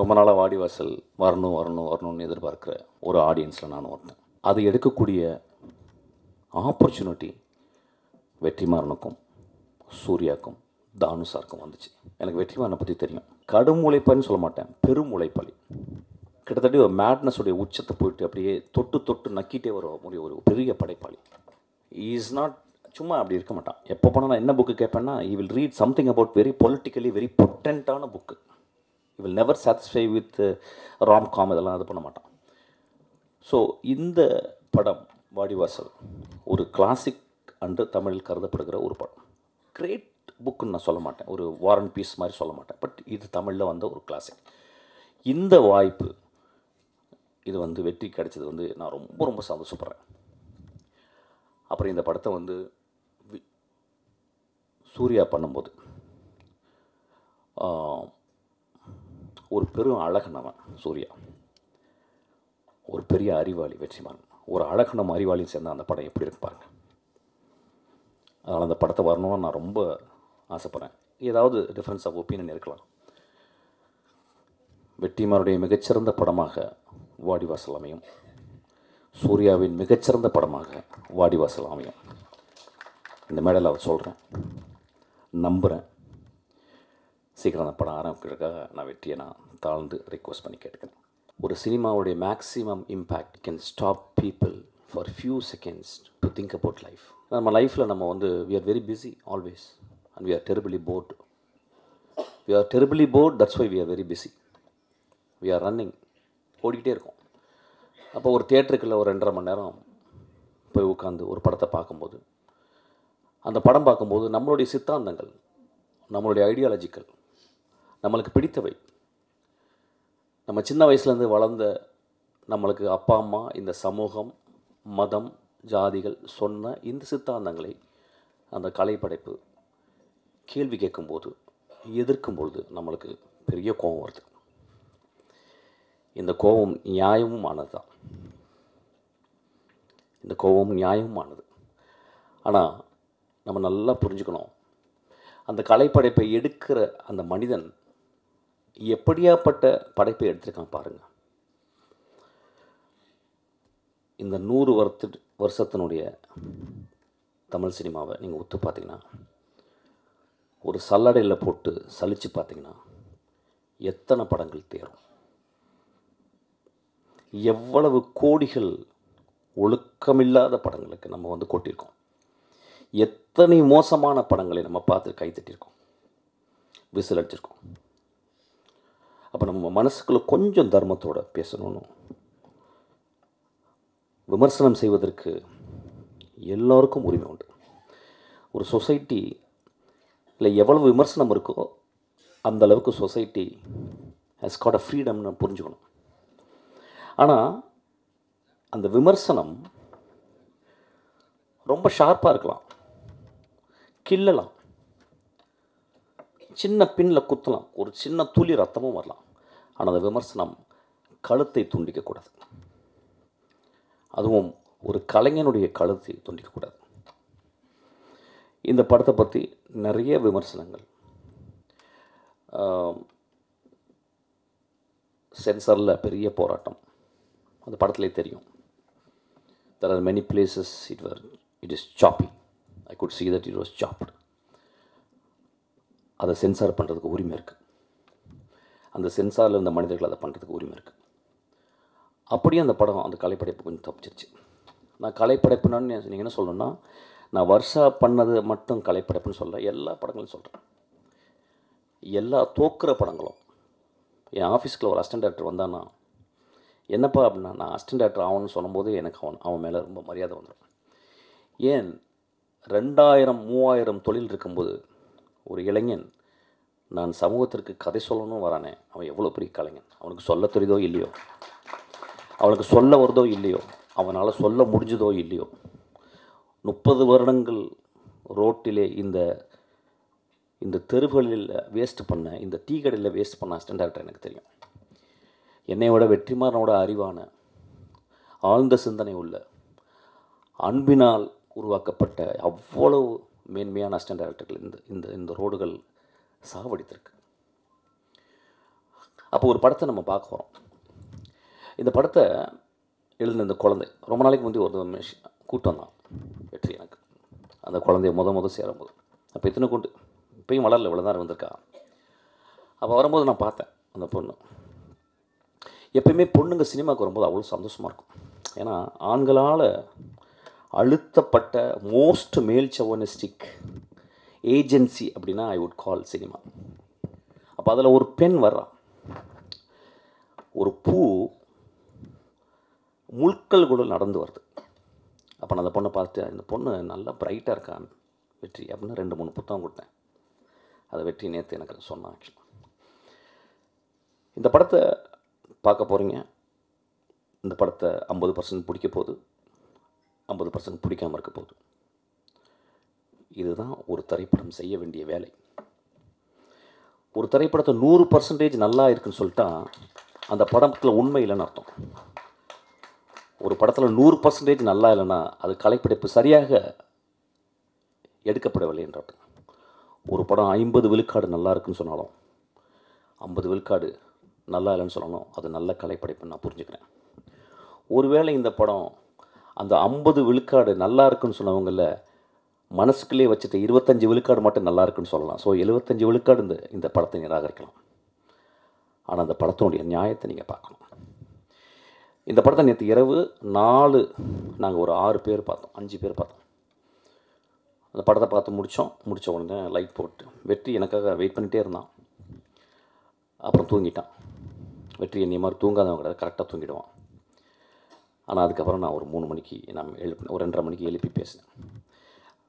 ரொம்ப நாளாக வாடிவாசல் வரணும்னு எதிர்பார்க்குற ஒரு ஆடியன்ஸில் நான் ஒருத்தன். அது எடுக்கக்கூடிய ஆப்பர்ச்சுனிட்டி வெற்றிமாறனுக்கும் சூர்யாவுக்கும் தானு சாருக்கும் வந்துச்சு. எனக்கு வெற்றிமாறனை பற்றி தெரியும். கடும் உழைப்பாளின்னு சொல்ல மாட்டேன், பெரும் உழைப்பாளி. கிட்டத்தட்ட ஒரு மேட்னஸுடைய உச்சத்தை போயிட்டு அப்படியே தொட்டு நக்கிட்டே வர ஒரு பெரிய படைப்பாளி. இஸ் நாட் சும்மா அப்படி இருக்க மாட்டான். எப்போ போனால் நான் என்ன புக்கு கேட்பேன்னா, I will read something about very politically very பொட்டன்ட்டான book. I will never satisfy with romcom, இதெல்லாம் இது பண்ண மாட்டான். ஸோ இந்த படம் வாடிவாசல் ஒரு கிளாசிக் அன்று தமிழில் கருதப்படுகிற ஒரு படம். கிரேட் புக்குன்னு நான் சொல்ல மாட்டேன், ஒரு வார் அண்ட் பீஸ் மாதிரி சொல்ல மாட்டேன், பட் இது தமிழில் வந்த ஒரு கிளாசிக். இந்த வாய்ப்பு இது வெற்றி கிடைச்சது நான் ரொம்ப சந்தோஷப்படுறேன். அப்புறம் இந்த படத்தை சூர்யா பண்ணும்போது ஒரு பெரும் அழகன் அவன். சூர்யா ஒரு பெரிய அறிவாளி, வெற்றிமாறன் ஒரு அழகனும் அறிவாளியும் சேர்ந்த அந்த படம் எப்படி இருக்கு பாருங்கள். அதனால் அந்த படத்தை வரணும்னு நான் ரொம்ப ஆசைப்பட்றேன். ஏதாவது டிஃப்ரென்ஸ் ஆஃப் ஒப்பீனியன் இருக்கலாம். வெற்றிமாறனுடைய மிகச்சிறந்த படமாக வாடிவாசல் அமையும், சூர்யாவின் மிகச்சிறந்த படமாக வாடிவாசல் அமையும். இந்த மேடையில் அவர் சொல்கிறேன், நம்புகிறேன். சீக்கிரம் அந்த படம் ஆரம்பிக்கிறதுக்காக நான் வெற்றியை தாழ்ந்து ரிக்வெஸ்ட் பண்ணி கேட்டுக்கிறேன். ஒரு சினிமாவுடைய maximum impact can stop people for few seconds to think about life. நம்ம லைஃப்பில் நம்ம we are very busy always and we are terribly bored. That's why we are very busy. We are running, ஓடிக்கிட்டே இருக்கோம். அப்போ ஒரு தியேட்டருக்குள்ள ஒரு 2.5 மணி நேரம் போய் உட்காந்து ஒரு படத்தை பார்க்கும்போது, அந்த படம் பார்க்கும்போது நம்மளுடைய சித்தாந்தங்கள், நம்மளுடைய ஐடியாலஜிக்கல், நம்மளுக்கு பிடித்தவை, நம்ம சின்ன வயசுலேருந்து வளர்ந்த நம்மளுக்கு அப்பா அம்மா, இந்த சமூகம், மதம், ஜாதிகள் சொன்ன இந்த சித்தாந்தங்களை அந்த கலைப்படைப்பு கேள்வி கேட்கும்போது, எதிர்க்கும்பொழுது நம்மளுக்கு பெரிய கோபம் வருது. இந்த கோபம் நியாயமுமானது தான். இந்த கோபம் நியாயமானது. ஆனால் நம்ம நல்லா புரிஞ்சுக்கணும், அந்த கலைப்படைப்பை எடுக்கிற அந்த மனிதன் எப்படியாப்பட்ட படைப்பை எடுத்திருக்கான் பாருங்கள். இந்த 100 வருஷத்தினுடைய தமிழ் சினிமாவை நீங்கள் ஒத்து பார்த்தீங்கன்னா, ஒரு சல்லடையில் போட்டு சலித்து பார்த்தீங்கன்னா எத்தனை படங்கள் தேரும், எவ்வளவு கோடிகள் ஒழுக்கமில்லாத படங்களுக்கு நம்ம கொட்டியிருக்கோம், எத்தனை மோசமான படங்களை நம்ம பார்த்து கைத்தட்டியிருக்கோம், விசில் அடிச்சிருக்கோம். அப்போ நம்ம மனசுக்குள்ளே கொஞ்சம் தர்மத்தோடு பேசணும்னு, விமர்சனம் செய்வதற்கு எல்லோருக்கும் உரிமை உண்டு. ஒரு சொசைட்டியில் எவ்வளவு விமர்சனம் இருக்கோ அந்த அளவுக்கு சொசைட்டி ஹேஸ் காட் அ ஃப்ரீடம்னு புரிஞ்சுக்கணும். ஆனால் அந்த விமர்சனம் ரொம்ப ஷார்ப்பாக இருக்கலாம், கிள்ளலாம், சின்ன பின்னில் குத்தலாம், ஒரு சின்ன துளி ரத்தமும் வரலாம். ஆனால் அந்த விமர்சனம் கழுத்தை துண்டிக்கக்கூடாது. அதுவும் ஒரு கலைஞனுடைய கழுத்தை துண்டிக்கக்கூடாது. இந்த படத்தை பற்றி நிறைய விமர்சனங்கள், சென்சாரில் பெரிய போராட்டம், அந்த படத்திலே தெரியும். There are many places it is choppy. I could see that it was chopped. அதை சென்சார் பண்ணுறதுக்கு உரிமை இருக்குது. அந்த சென்சாரில் இருந்த மனிதர்கள் அதை பண்ணுறதுக்கு உரிமை இருக்குது. அப்படியே அந்த படம், அந்த கலைப்படைப்பு கொஞ்சம் தப்பிச்சிருச்சு. நான் கலைப்படைப்புன்னு நீங்கள் என்ன சொல்லணுன்னா, நான் வருஷா பண்ணது மட்டும் கலைப்படைப்புன்னு சொல்ல, எல்லா படங்களும் சொல்கிறேன். எல்லா தோக்குற படங்களும். என் ஆஃபீஸ்க்குள்ள ஒரு அசிஸ்டன்ட் டைரக்டர் வந்தான்னா, என்னப்பா அப்படின்னா, நான் அசிஸ்டன்ட் டைரக்டர் ஆகணும்னு சொல்லும்போது எனக்கு அவன் மேலே ரொம்ப மரியாதை வந்துடும். ஏன் 2000-3000 தொழில் இருக்கும்போது ஒரு இளைஞன் நான் சமூகத்திற்கு கதை சொல்லணும்னு வரானே, அவன் எவ்வளோ பெரிய கலைஞன். அவனுக்கு சொல்ல தெரியுதோ இல்லையோ, அவனுக்கு சொல்ல வருதோ இல்லையோ, அவனால் சொல்ல முடிஞ்சதோ இல்லையோ, 30 வருடங்கள் ரோட்டிலே இந்த தெருவுகளில் வேஸ்ட் பண்ண, இந்த டீ கடையில் வேஸ்ட் பண்ண அசிஸ்டன்ட் டைரக்டர் எனக்கு தெரியும். என்னையோட வெற்றிமாறனோட அறிவான, ஆழ்ந்த சிந்தனை உள்ள, அன்பினால் உருவாக்கப்பட்ட அவ்வளவு மேன்மையான அசிஸ்டன்ட் டைரக்டர்கள் இந்த ரோடுகள் சாவடித்திருக்கு. அப்போ ஒரு படத்தை நம்ம பார்க்க போகிறோம். இந்த படத்தை எழுதின இந்த குழந்தை ரொம்ப நாளைக்கு முந்தைய ஒரு கூட்டம் தான் வெற்றி. எனக்கு அந்த குழந்தைய முத சேரும்போது அப்போ எத்தனை கூட்டு இப்பயும் வளரல, இவ்வளோ தான் வந்திருக்கா. அப்போ வரும்போது நான் பார்த்தேன் அந்த பொண்ணு. எப்பயுமே பொண்ணுங்க சினிமாவுக்கு வரும்போது அவ்வளோ சந்தோஷமாக இருக்கும். ஏன்னா ஆண்களால் அழுத்தப்பட்ட மோஸ்ட் மேல் செவனிஸ்டிக் ஏஜென்சி அப்படின்னா ஐ வுட் கால் சினிமா. அப்போ அதில் ஒரு பெண் வர்றான். ஒரு பூ முட்கள் கூட நடந்து வருது. அப்போ நான் அந்த பொண்ணை பார்த்துட்டு, இந்த பொண்ணு நல்லா பிரைட்டாக இருக்கான் வெற்றி அப்படின்னு 2-3 புத்தகம் கொடுத்தேன். அதை வெற்றி நேற்று எனக்கு சொன்னான். ஆக்சுவலாக இந்த படத்தை பார்க்க போகிறீங்க. இந்த படத்தை 50% பிடிக்க போகுது, 50% பிடிக்காமல் இருக்க போகுது. இதுதான் ஒரு திரைப்படம் செய்ய வேண்டிய வேலை. ஒரு திரைப்படத்தை 100% நல்லா இருக்குன்னு சொல்லிட்டா அந்த படத்தில் உண்மை இல்லைன்னு அர்த்தம். ஒரு படத்தில் 100% நல்லா இல்லைன்னா அது கலைப்படைப்பு சரியாக எடுக்கப்படவில்லை என்ற அர்த்தம். ஒரு படம் 50 விழுக்காடு நல்லா இருக்குன்னு சொன்னாலும் 50 விழுக்காடு நல்லா இல்லைன்னு சொல்லணும், அது நல்ல கலைப்படைப்புன்னு நான் புரிஞ்சுக்கிறேன். ஒருவேளை இந்த படம் அந்த 50 விழுக்காடு நல்லா இருக்குன்னு சொன்னவங்கள மனசுக்குள்ளே வச்சுட்டு 25 விழுக்காடு மட்டும் நல்லா இருக்குன்னு சொல்லலாம். ஸோ 75 விழுக்காடு இந்த படத்தை நிராகரிக்கலாம். ஆனால் அந்த படத்தினுடைய நியாயத்தை நீங்கள் பார்க்கணும். இந்த படத்தை நேற்று இரவு நாங்கள் ஒரு 6 பேர் பார்த்தோம், 5 பேர் பார்த்தோம். அந்த படத்தை பார்த்து முடித்த உடனே லைட் போட்டு வெற்றி எனக்காக வெயிட் பண்ணிகிட்டே இருந்தான். அப்புறம் தூங்கிட்டான். வெற்றி என்னை மாதிரி தூங்காதவங்க கிடையாது, கரெக்டாக தூங்கிடுவான். ஆனால் அதுக்கப்புறம் நான் ஒரு 3 மணிக்கு நான் ஒரு 2:30 மணிக்கு எழுப்பி பேசினேன்.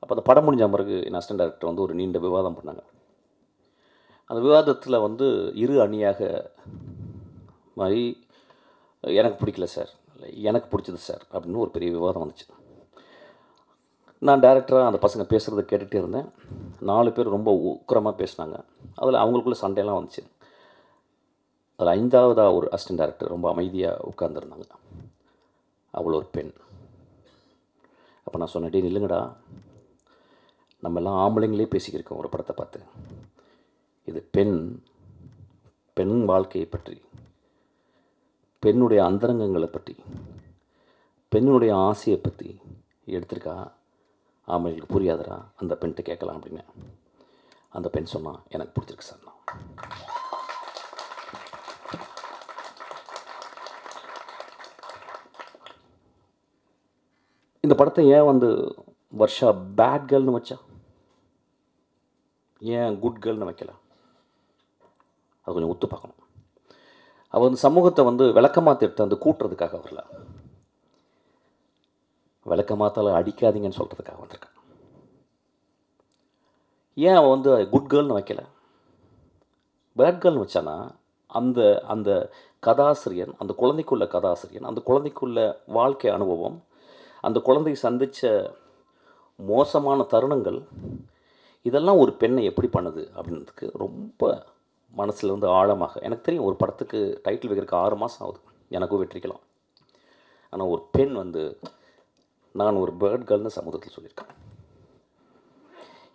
அப்போ அந்த படம் முடிஞ்ச பிறகு என் அசிஸ்டன்ட் டைரக்டர் வந்து ஒரு நீண்ட விவாதம் பண்ணாங்க. அந்த விவாதத்தில் வந்து இரு அணியாக மாதிரி எனக்கு பிடிக்கல சார், எனக்கு பிடிச்சது சார் அப்படின்னு ஒரு பெரிய விவாதம் வந்துச்சு. நான் டைரக்டராக அந்த பசங்க பேசுகிறத கேட்டுகிட்டே இருந்தேன். 4 பேர் ரொம்ப உக்கிரமாக பேசினாங்க. அதில் அவங்களுக்குள்ள சண்டையெல்லாம் வந்துச்சு. அதில் 5ஆவதாக ஒரு அசிஸ்டன்ட் டைரக்டர் ரொம்ப அமைதியாக உட்கார்ந்துருந்தாங்க. அவ்வளோ ஒரு பெண். அப்போ நான் சொன்னேன், நில்லுங்கடா, நம்ம எல்லாம் ஆம்பளைங்களே பேசிக்கிருக்கோம் ஒரு படத்தை பார்த்து. இது பெண் வாழ்க்கையை பற்றி, பெண்ணுடைய அந்தரங்கங்களை பற்றி, பெண்ணுடைய ஆசையை பற்றி எடுத்திருக்கா. ஆம்பளைங்களுக்கு புரியாதரா, அந்த பெண்கிட்ட கேட்கலாம் அப்படின்னு. அந்த பெண் சொன்னால் எனக்கு பிடிச்சிருக்கு சார். இந்த படத்தை ஏன் வந்து வர்ஷா பேட் கேர்ள்னு வச்சா, ஏன் குட் கேர்ள்னு வைக்கல? அது கொஞ்சம் ஒத்து பார்க்கணும். அவள் வந்து சமூகத்தை வந்து விளக்கமாத்த எடுத்து வந்து கூட்டுறதுக்காக வரல, விளக்கமாத்தால அடிக்காதீங்கன்னு சொல்கிறதுக்காக வந்திருக்கான். ஏன் அவள் வந்து குட் கேர்ள்னு வைக்கல, பேட் கேர்ள்னு வச்சானா அந்த அந்த கதாசிரியன், அந்த குழந்தைக்குள்ள கதாசிரியன், அந்த குழந்தைக்குள்ள வாழ்க்கை அனுபவம், அந்த குழந்தை சந்தித்த மோசமான தருணங்கள், இதெல்லாம் ஒரு பெண்ணை எப்படி பண்ணுது அப்படின்றதுக்கு ரொம்ப மனசுலேருந்து ஆழமாக எனக்கு தெரியும். ஒரு படத்துக்கு டைட்டில் வைக்கிறதுக்கு 6 மாதம் ஆகுது, எனக்கும் வெற்றிக்கலாம். ஆனால் ஒரு பெண் வந்து நான் ஒரு பேர்ட் கேர்ள்னு சமூகத்தில் சொல்லியிருக்கேன்.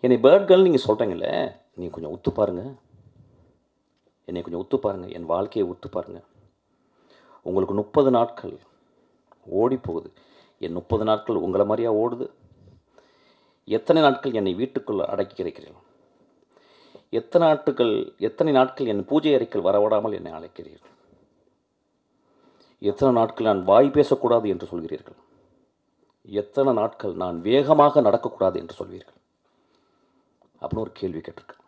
என்னை பேர்ட் கேர்ள் நீங்கள் சொல்கிறீங்களே, நீங்கள் கொஞ்சம் ஒத்து பாருங்கள், என்னை கொஞ்சம் ஒத்து பாருங்கள், என் வாழ்க்கையை ஒத்து பாருங்கள். உங்களுக்கு 30 நாட்கள் ஓடி போகுது, என் 30 நாட்கள் உங்களை மாதிரியா ஓடுது? எத்தனை நாட்கள் என்னை வீட்டுக்குள் அடக்கி கிடைக்கிறீர்கள்? எத்தனை நாட்கள் என் பூஜை அறைக்குள் வரவிடாமல் என்னை அழைக்கிறீர்கள்? எத்தனை நாட்கள் நான் வாய் பேசக்கூடாது என்று சொல்கிறீர்கள்? எத்தனை நாட்கள் நான் வேகமாக நடக்கக்கூடாது என்று சொல்வீர்கள்? அப்படின்னு ஒரு கேள்வி கேட்டிருக்கேன்.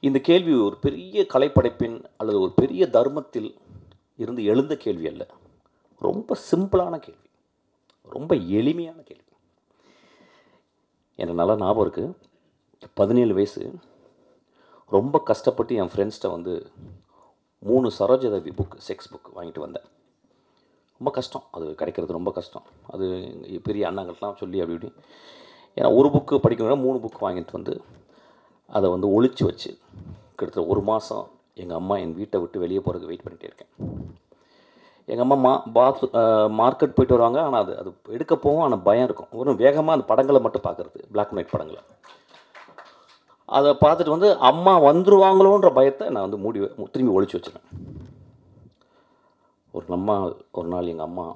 இந்த கேள்வி ஒரு பெரிய கலைப்படைப்பின் அல்லது ஒரு பெரிய தர்மத்தில் இருந்து எழுந்த கேள்வி அல்ல. ரொம்ப சிம்பிளான கேள்வி, ரொம்ப எளிமையான கேள்வி. எனக்கு நல்லா ஞாபகம் இருக்குது. 17 வயசு, ரொம்ப கஷ்டப்பட்டு என் ஃப்ரெண்ட்ஸ்கிட்ட வந்து 3 சரோஜதேவி புக், செக்ஸ் புக் வாங்கிட்டு வந்தேன். ரொம்ப கஷ்டம், அது கிடைக்கிறது ரொம்ப கஷ்டம். அது பெரிய அண்ணாங்கள்லாம் சொல்லி அப்படி இப்படி. ஏன்னா ஒரு புக்கு படிக்கணும்னா 3 புக் வாங்கிட்டு வந்து அதை வந்து ஒழிச்சு வச்சு கிட்டத்தட்ட 1 மாதம் எங்கள் அம்மா என் வீட்டை விட்டு வெளியே போகிறதுக்கு வெயிட் பண்ணிகிட்டே இருக்கேன். எங்கள் அம்மா மார்க்கெட் போயிட்டு வருவாங்க. ஆனால் அது எடுக்க போகும், ஆனால் பயம் இருக்கும். ஒரு வேகமாக அந்த படங்களை மட்டும் பார்க்குறது, பிளாக் அண்ட் ஒயிட் படங்களை. அதை பார்த்துட்டு வந்து அம்மா வந்துருவாங்களோன்ற பயத்தை நான் வந்து திரும்பி ஒழிச்சு வச்சுருவேன். ஒரு நாள் எங்கள் அம்மா,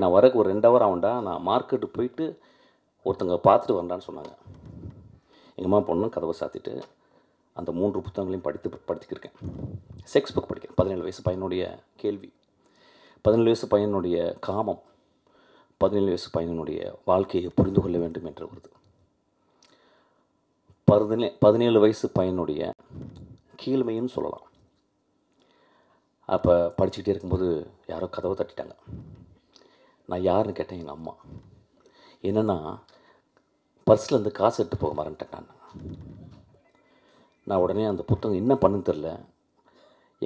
நான் வரக்கு ஒரு 2 ஹவர் ஆகும்டா, நான் மார்க்கெட்டு போயிட்டு ஒருத்தங்க பார்த்துட்டு வந்தான்னு சொன்னாங்க. எங்கள் அம்மா பொண்ணு கதவை சாத்திட்டு அந்த 3 புத்தகங்களையும் படித்துக்கிருக்கேன். செக்ஸ் புக் படிக்கிறேன். 17 வயசு பையனுடைய கேள்வி, 17 வயசு பையனுடைய காமம், 17 வயசு பையனுடைய வாழ்க்கையை புரிந்து கொள்ள வேண்டும் என்ற ஒரு 17 வயசு பையனுடைய கீழ்மைன்னு சொல்லலாம். அப்போ படிச்சுக்கிட்டே இருக்கும்போது யாரோ கதவை தட்டிட்டாங்க. நான் யாருன்னு கேட்டேன். எங்கள் அம்மா. என்னென்னா, பர்ஸ்லேருந்து காசு எடுத்து போக மறந்துட்டேன். நான் உடனே அந்த புத்தகம் என்ன பண்ணுன்னு தெரில.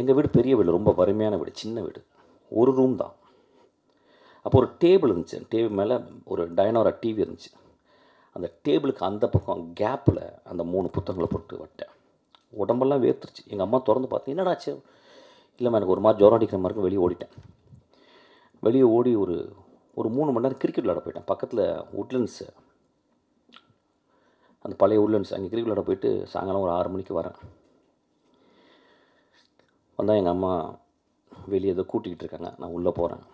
எங்கள் வீடு பெரிய வீடு, ரொம்ப வறுமையான வீடு, சின்ன வீடு, ஒரு ரூம் தான். அப்போ ஒரு டேபிள் இருந்துச்சு. டேபிள் மேலே ஒரு டைனோரா டிவி இருந்துச்சு. அந்த டேபிளுக்கு அந்த பக்கம் கேப்பில் அந்த 3 புத்தகங்களை போட்டு விட்டேன். உடம்பெல்லாம் வேர்த்துருச்சு. எங்கள் அம்மா திறந்து பார்த்து, என்னடாச்சு? இல்லைம்மா, எனக்கு ஒரு மாதிரி ஜுரம் அடிக்கிற மாதிரி வெளியே ஓடிட்டேன். வெளியே ஓடி ஒரு 3 மணி நேரம் கிரிக்கெட் விளையாட போயிட்டேன். பக்கத்தில் உட்லண்ட்ஸு, அந்த பழைய உட்லண்ட்ஸ், அங்கே கிரிக்கெட் விளையாட போயிட்டு சாயங்காலம் ஒரு 6 மணிக்கு வரேன். வந்தால் எங்கள் அம்மா வெளியே ஏதோ கூட்டிக்கிட்டு இருக்காங்க. நான் உள்ளே போகிறேன்.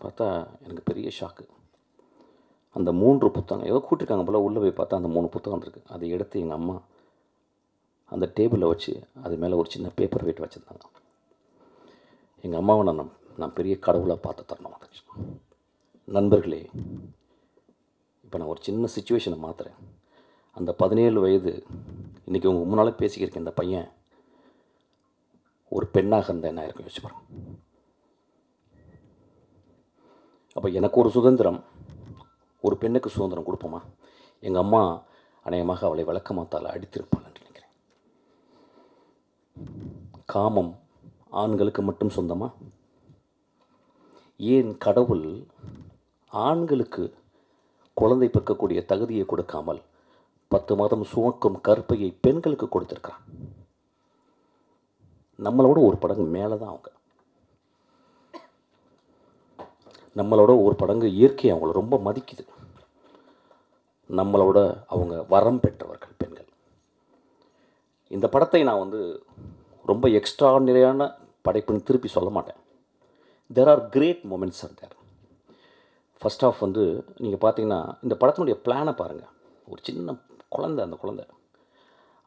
பார்த்தா எனக்கு பெரிய ஷாக்கு. அந்த 3 புத்தகம் ஏதோ கூட்டிருக்காங்க போல். உள்ளே போய் பார்த்தா அந்த 3 புத்தகம் இருக்குது. அதை எடுத்து எங்கள் அம்மா அந்த டேபிளில் வச்சு அது மேலே ஒரு சின்ன பேப்பர் வெயிட் வச்சுருந்தாங்க. எங்கள் அம்மாவை நான் பெரிய கடவுளாக பார்த்து தரணும். நண்பர்களே, இப்போ நான் ஒரு சின்ன சிச்சுவேஷனை மாற்றுறேன். அந்த 17 வயது இன்றைக்கி உங்கள் முன்னால் பேசிக்கிருக்கேன். இந்த பையன் ஒரு பெண்ணாக இருந்தால் என்ன இருக்கும் யோசிச்சு பாருங்க. அப்போ எனக்கு ஒரு சுதந்திரம், ஒரு பெண்ணுக்கு சுதந்திரம் கொடுப்போமா? எங்கள் அம்மா அநேகமாக அவளை விளக்கமாத்தால் அடித்திருப்பாள்னு நினைக்கிறேன். காமம் ஆண்களுக்கு மட்டும் சொந்தமா? ஏன் கடவுள் ஆண்களுக்கு குழந்தை பிறக்கக்கூடிய தகுதியை கொடுக்காமல் 10 மாதம் சுமக்கும் கற்பையை பெண்களுக்கு கொடுத்துருக்கான்? நம்மளோட ஒரு படங்கு மேலே தான் அவங்க. நம்மளோட ஒரு படங்கு இயற்கை அவங்கள ரொம்ப மதிக்குது. நம்மளோட அவங்க வரம் பெற்றவர்கள் பெண்கள். இந்த படத்தை நான் வந்து ரொம்ப எக்ஸ்ட்ராடினரியான படைப்புன்னு திருப்பி சொல்ல மாட்டேன். There are great moments are there. First of வந்து நீங்கள் பார்த்தீங்கன்னா இந்த படத்தினுடைய பிளானை பாருங்கள். ஒரு சின்ன குழந்தை, அந்த குழந்தை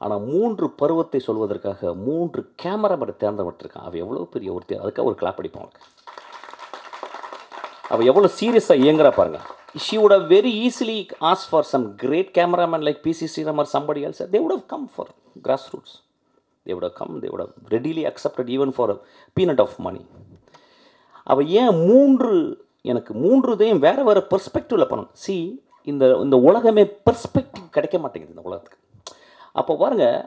ஆனால் 3 பருவத்தை சொல்வதற்காக 3 கேமராமேனை தேர்ந்தெடுத்திருக்கான். அவள் எவ்வளோ பெரிய ஒருத்தர், அதுக்காக ஒரு கிளாப் அடிப்பான் அவளுக்கு. அவள் எவ்வளோ சீரியஸாக இயங்குறா பாருங்கள். She would have very easily asked for some great cameraman like P.C. Sriram or somebody else. They would have come for grassroots. They would have come. They would have readily accepted even for a peanut of money. அவள் ஏன் எனக்கு 3 இதையும் வேறு பெர்ஸ்பெக்டிவில் பண்ணணும். இந்த உலகமே perspective கிடைக்க மாட்டேங்குது இந்த உலகத்துக்கு. அப்போ பாருங்கள்,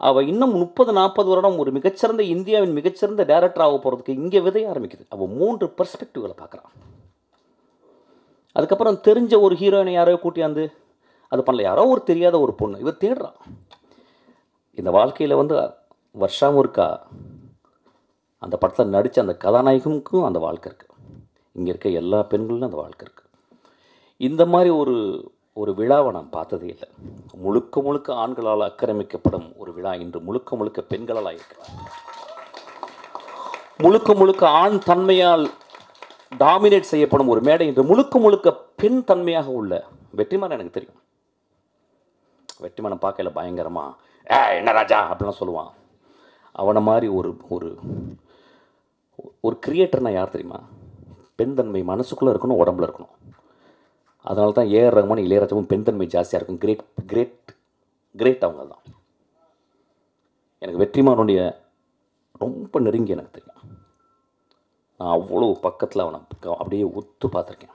அவள் இன்னும் 30-40 வருடம் ஒரு மிகச்சிறந்த இந்தியாவின் மிகச்சிறந்த டைரக்டர் ஆக போகிறதுக்கு இங்கே விதைய ஆரம்பிக்குது. அவள் 3 பெர்ஸ்பெக்டிவ்களை பார்க்குறான். அதுக்கப்புறம் தெரிஞ்ச ஒரு ஹீரோயினை யாரோ கூட்டியாந்து அது பண்ணல, யாரோ ஒரு தெரியாத ஒரு பொண்ணு இவர் தேடுறான். இந்த வாழ்க்கையில் வந்து வருஷம் இருக்கா அந்த படத்தில் நடித்த அந்த கதாநாயகனுக்கும் அந்த வாழ்க்கை இருக்குது. இங்கே இருக்க எல்லா பெண்களும் அந்த வாழ்க்கை இருக்குது. இந்த மாதிரி ஒரு விழாவை நான் பார்த்ததே இல்லை. முழுக்க ஆண்களால் ஆக்கிரமிக்கப்படும் ஒரு விழா இன்று முழுக்க பெண்களால் இருக்கிறது. முழுக்க ஆண் தன்மையால் டாமினேட் செய்யப்படும் ஒரு மேடை இன்று முழுக்க பெண் தன்மையாக உள்ள வெற்றிமாறன். எனக்கு தெரியும், வெற்றிமாறன் பார்க்கல பயங்கரமாக என்ன ராஜா அப்படிலாம் சொல்லுவான். அவனை மாதிரி ஒரு கிரியேட்டர்னா யார் தெரியுமா? பெண் தன்மை மனசுக்குள்ளே இருக்கணும், உடம்புல இருக்கணும். அதனால தான் ஏஆர் ரஹ்மான், இளையராஜாவும் பெண் தன்மை ஜாஸ்தியாக இருக்கும். கிரேட் அவங்க தான். எனக்கு வெற்றிமாறனுடைய ரொம்ப நெருங்கி எனக்கு தெரியும். நான் அவ்வளோ பக்கத்தில் அவனை அப்படியே ஒத்து பார்த்துருக்கேன்.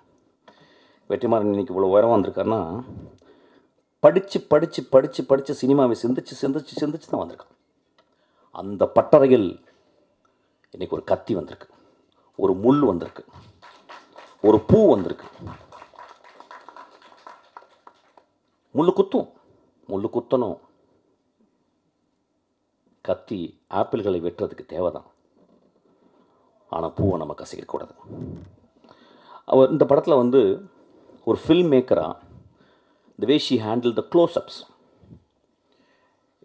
வெற்றிமாறன் இன்றைக்கி இவ்வளோ உயரம் வந்திருக்காருன்னா படித்து சினிமாவை சிந்திச்சு தான் வந்திருக்கான். அந்த பட்டறையில் இன்றைக்கி ஒரு கத்தி வந்திருக்கு, ஒரு முள் வந்திருக்கு, ஒரு பூ வந்திருக்கு. முள்ளு குத்தணும். கத்தி ஆப்பிள்களை வெட்டுறதுக்கு தேவைதான், ஆனால் பூவை நம்ம கசிக்கக்கூடாது. அவர் இந்த படத்தில் வந்து ஒரு film மேக்கராக the way she handled the close-ups,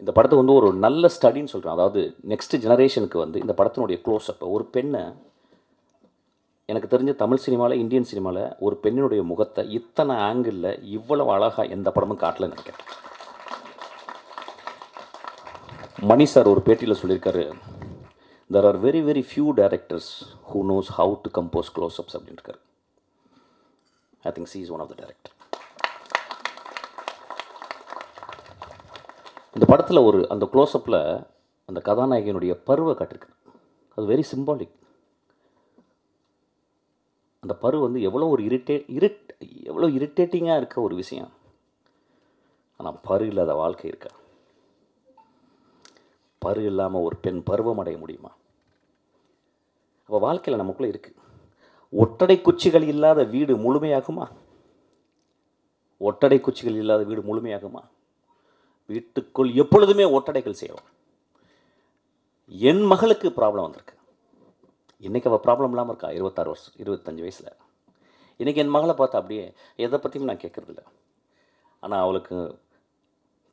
இந்த படத்தை வந்து ஒரு நல்ல ஸ்டடின்னு சொல்கிறேன். அதாவது நெக்ஸ்ட் ஜெனரேஷனுக்கு வந்து இந்த படத்தினுடைய க்ளோஸ்அப், ஒரு பெண்ணை, எனக்கு தெரிஞ்ச தமிழ் சினிமாவில், இந்தியன் சினிமாவில் ஒரு பெண்ணினுடைய முகத்தை இத்தனை ஆங்கிளில் இவ்வளவு அழகாக எந்த படமும் காட்டலன்னு நினைக்கிறேன். மணி சார் ஒரு பேட்டியில் சொல்லியிருக்காரு, there are very very few directors who knows how to compose close-ups அப்படின்ட்டு. I think she is one of the director. இந்த படத்தில் ஒரு அந்த க்ளோஸ்அப்பில் அந்த கதாநாயகனுடைய பருவை காட்டிருக்கு. அது வெரி சிம்பாலிக். அந்த பரு வந்து எவ்வளோ ஒரு எவ்வளோ இரிட்டேட்டிங்காக இருக்க ஒரு விஷயம். ஆனால் பரு இல்லாத வாழ்க்கை இருக்கா? பரு இல்லாமல் ஒரு பெண் பருவம் அடைய முடியுமா? அப்போ வாழ்க்கையில் நமக்குள்ளே இருக்குது. ஒட்டடை குச்சிகள் இல்லாத வீடு முழுமையாகுமா? ஒட்டடை குச்சிகள் இல்லாத வீடு முழுமையாகுமா? வீட்டுக்குள் எப்பொழுதுமே ஒட்டடைகள் செய்வோம். என் மகளுக்கு ப்ராப்ளம் வந்திருக்கு. இன்றைக்கி அவள் ப்ராப்ளம் இல்லாமல் இருக்கா. 26 வருஷம், 25 வயசில். இன்றைக்கி என் மகளை பார்த்தா அப்படியே எதை பற்றியும் நான் கேட்குறதில்ல. ஆனால் அவளுக்கு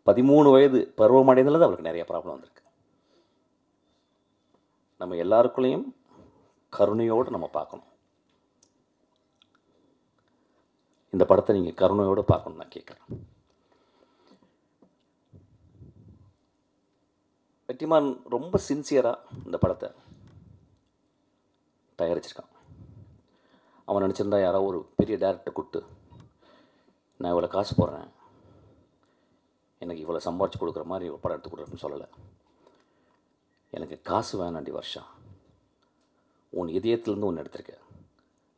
13 வயது பருவம் அடைந்ததில் அவளுக்கு நிறைய ப்ராப்ளம் வந்திருக்கு. நம்ம எல்லாருக்குள்ளேயும் கருணையோடு நம்ம பார்க்கணும். இந்த படத்தை நீங்கள் கருணையோடு பார்க்கணும் நான் கேட்குறேன். வெற்றிமாறன் ரொம்ப சின்சியராக இந்த படத்தை தயாரிச்சிருக்கான். அவன் நினச்சிருந்தா யாரோ ஒரு பெரிய டேரக்டர் கூப்பிட்டு, நான் இவ்வளோ காசு போடுறேன், எனக்கு இவ்வளோ சம்பாரிச்சு கொடுக்குற மாதிரி ஒரு படம் எடுத்து கொடுக்குறேன்னு சொல்லலை. எனக்கு காசு வேணாண்டி வருஷா, உன் இதயத்துலேருந்து ஒன்று எடுத்திருக்கேன்,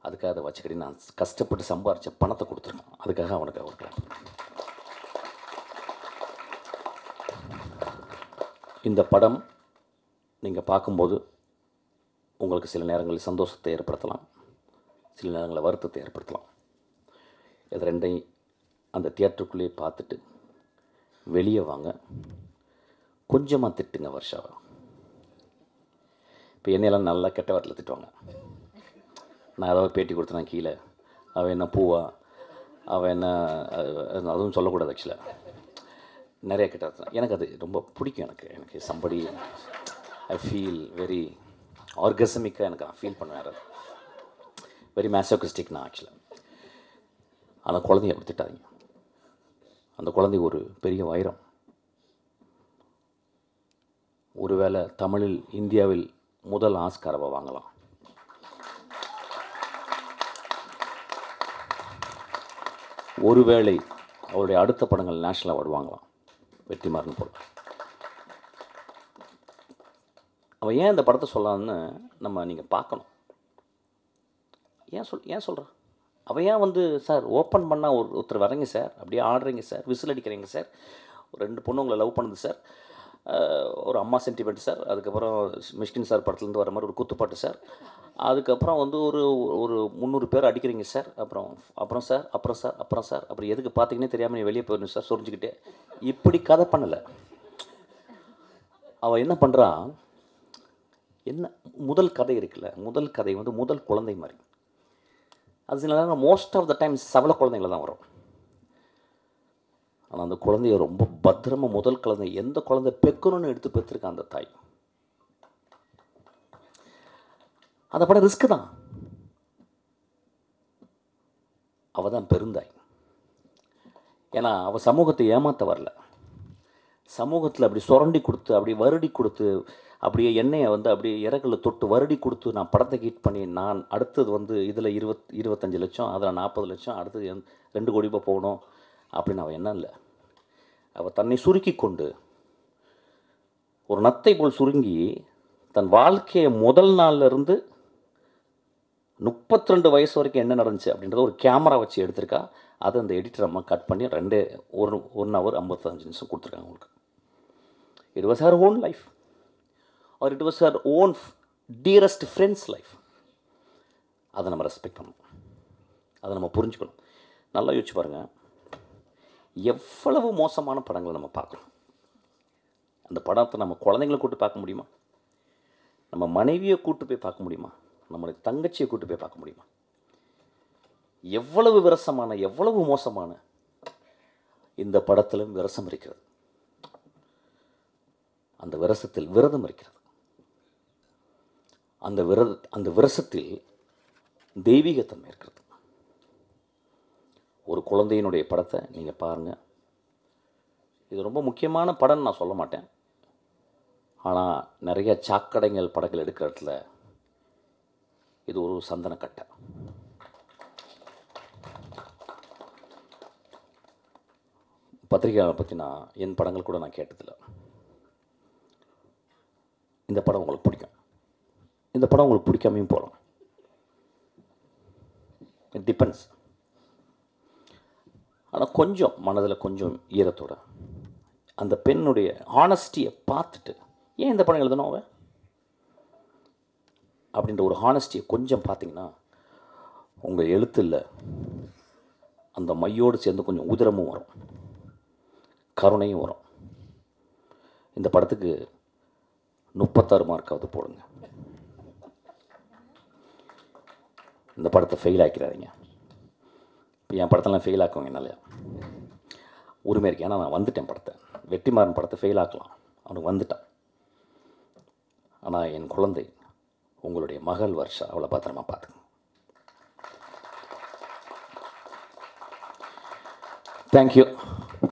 அதுக்காக அதை வச்சுக்கடி, நான் கஷ்டப்பட்டு சம்பாரித்த பணத்தை கொடுத்துருக்கேன், அதுக்காக அவனுக்கு கொடுக்குறேன். இந்த படம் நீங்கள் பார்க்கும்போது உங்களுக்கு சில நேரங்களில் சந்தோஷத்தை ஏற்படுத்தலாம், சில நேரங்களில் வருத்தத்தை ஏற்படுத்தலாம். இது ரெண்டையும் அந்த தியேட்டருக்குள்ளேயே பார்த்துட்டு வெளியே வாங்க. கொஞ்சமாக திட்டுங்க வருஷாவை. இப்போ என்னையெல்லாம் நல்லா கெட்ட வார்த்தையில் திட்டுவாங்க. நான் ஏதாவது பேட்டி கொடுத்தேன் கீழே, அவன் என்ன பூவா, அவன் என்ன, அதுவும் சொல்லக்கூடாது. ஆக்சுவலாக நிறைய கெட்ட வார்த்தை. எனக்கு அது ரொம்ப பிடிக்கும். எனக்கு சம்படி ஐ ஃபீல் வெரி ஆர்கசமிக்காக எனக்கு நான் ஃபீல் பண்ணுவேன். அது வெரி மேசோகிஸ்டிக் நான் ஆக்சுவலாக. ஆனால் குழந்தைய அப்படி திட்டாதீங்க. அந்த குழந்தை ஒரு பெரிய வைரம். ஒருவேளை தமிழில் இந்தியாவில் முதல் ஆஸ்காரவை வாங்கலாம். ஒருவேளை அவருடைய அடுத்த படங்கள் நேஷனல் அவார்டு வாங்கலாம், வெற்றிமாறன் போல். அவன் ஏன் இந்த படத்தை சொல்லலான்னு நீங்கள் பார்க்கணும். ஏன் சொல்கிறான்? அவன் ஏன் வந்து சார் ஓப்பன் பண்ணால் ஒருத்தர் வரீங்க சார், அப்படியே ஆடுறீங்க சார், விசில் அடிக்கிறீங்க சார், 2 பொண்ணு உங்களை லவ் பண்ணுது சார், ஒரு அம்மா சென்டிமெண்ட் சார், அதுக்கப்புறம் மிஷ்கின் சார் படத்துலேருந்து வர மாதிரி ஒரு குத்துப்பாட்டு சார், அதுக்கப்புறம் வந்து ஒரு 300 பேர் அடிக்கிறீங்க சார், அப்புறம் சார் அப்புறம் எதுக்கு பார்த்தீங்கன்னே தெரியாமல் நீ வெளியே போயிடணும் சார் சொரிஞ்சுக்கிட்டே, இப்படி கதை பண்ணலை. அவள் என்ன பண்ணுறா, என்ன முதல் கதை இருக்குல்ல, முதல் கதை வந்து முதல் குழந்தை மாதிரி. அது சில நேரம் மோஸ்ட் ஆஃப் த டைம்ஸ் சவள குழந்தைங்கள தான் வரும். ஆனால் அந்த குழந்தைய ரொம்ப பத்திரமாக, முதல் குழந்தை எந்த குழந்தை பெக்கணும்னு எடுத்து பெற்றிருக்கான் அந்த தாய். அந்த படம் ரிஸ்க்கு தான். அவள் தான் பெருந்தாய். ஏன்னா அவள் சமூகத்தை ஏமாற்ற வரல. சமூகத்தில் அப்படி சுரண்டி கொடுத்து, அப்படி வருடி கொடுத்து, அப்படியே எண்ணெயை வந்து அப்படியே இறகுல தொட்டு வருடி கொடுத்து, நான் படத்தை ஹிட் பண்ணி, நான் அடுத்தது வந்து இதில் 25 லட்சம், அதில் 40 லட்சம், அடுத்தது 2 கோடி ரூபாய் போகணும் அப்படின்னு அவள் என்ன இல்லை. அவள் தன்னை சுருக்கி கொண்டு, ஒரு நத்தை போல் சுருங்கி, தன் வாழ்க்கையை முதல் நாள்லேருந்து 32 வயசு வரைக்கும் என்ன நடந்துச்சு அப்படின்றத ஒரு கேமரா வச்சு எடுத்திருக்கா. அதை அந்த எடிட்டர் அம்மா கட் பண்ணி 1 ஹவர் 55 நிமிஷம் கொடுத்துருக்காங்க உங்களுக்கு. It was her own life, R it was her own dearest friends life. அதை நம்ம ரெஸ்பெக்ட் பண்ணணும், அதை நம்ம புரிஞ்சுக்கணும். நல்லா யோசிச்சு பாருங்கள், எவ்வளவு மோசமான படங்களை நம்ம பார்க்குறோம். அந்த படத்தை நம்ம குழந்தைங்களை கூட்டு பார்க்க முடியுமா? நம்ம மனைவியை கூட்டு போய் பார்க்க முடியுமா? நம்மளுடைய தங்கச்சியை கூட்டு போய் பார்க்க முடியுமா? எவ்வளவு விரசமான, எவ்வளவு மோசமான. இந்த படத்திலும் விரசம் இருக்கிறது. அந்த விரசத்தில் விரதம் இருக்கிறது. அந்த விரசத்தில் தெய்வீகத்தன்மை இருக்கிறது. ஒரு குழந்தையினுடைய படத்தை நீங்கள் பாருங்கள். இது ரொம்ப முக்கியமான படம்னு நான் சொல்ல மாட்டேன். ஆனால் நிறைய சாக்கடைகள் படங்கள் எடுக்கிற இடத்துல இது ஒரு சந்தனக்கட்டை. பத்திரிகையாளரை பற்றி என் படங்கள் கூட நான் கேட்டதில்லை. இந்த படம் உங்களுக்கு பிடிக்கும், இந்த படம் உங்களுக்கு பிடிக்காமையும் போகலாம். It depends. ஆனால் கொஞ்சம் மனதில் கொஞ்சம் ஈரத்தோட அந்த பெண்ணுடைய ஹானஸ்டியை பார்த்துட்டு, ஏன் இந்த படம் எழுதணும் அவன் அப்படின்ற ஒரு ஹானஸ்டியை கொஞ்சம் பார்த்தீங்கன்னா உங்கள் எழுத்தில் அந்த மையோடு சேர்ந்து கொஞ்சம் உதிரமும் வரும், கருணையும் வரும். இந்த படத்துக்கு 36 மார்க்காவது போடுங்க. இந்த படத்தை ஃபெயில் ஆக்கிறாதீங்க. இப்போ என் படத்தெல்லாம் ஃபெயில் ஆக்குவாங்க என்னால் உரிமை இருக்கு. ஏன்னா நான் வந்துட்டேன். படத்தை வெற்றிமாறன் படத்தை ஃபெயில் ஆக்கலாம், அவனுக்கு வந்துட்டான். ஆனால் என் குழந்தை உங்களுடைய மகள் வர்ஷா, அவளை பத்திரமா பார்த்துங்க. தேங்க்யூ.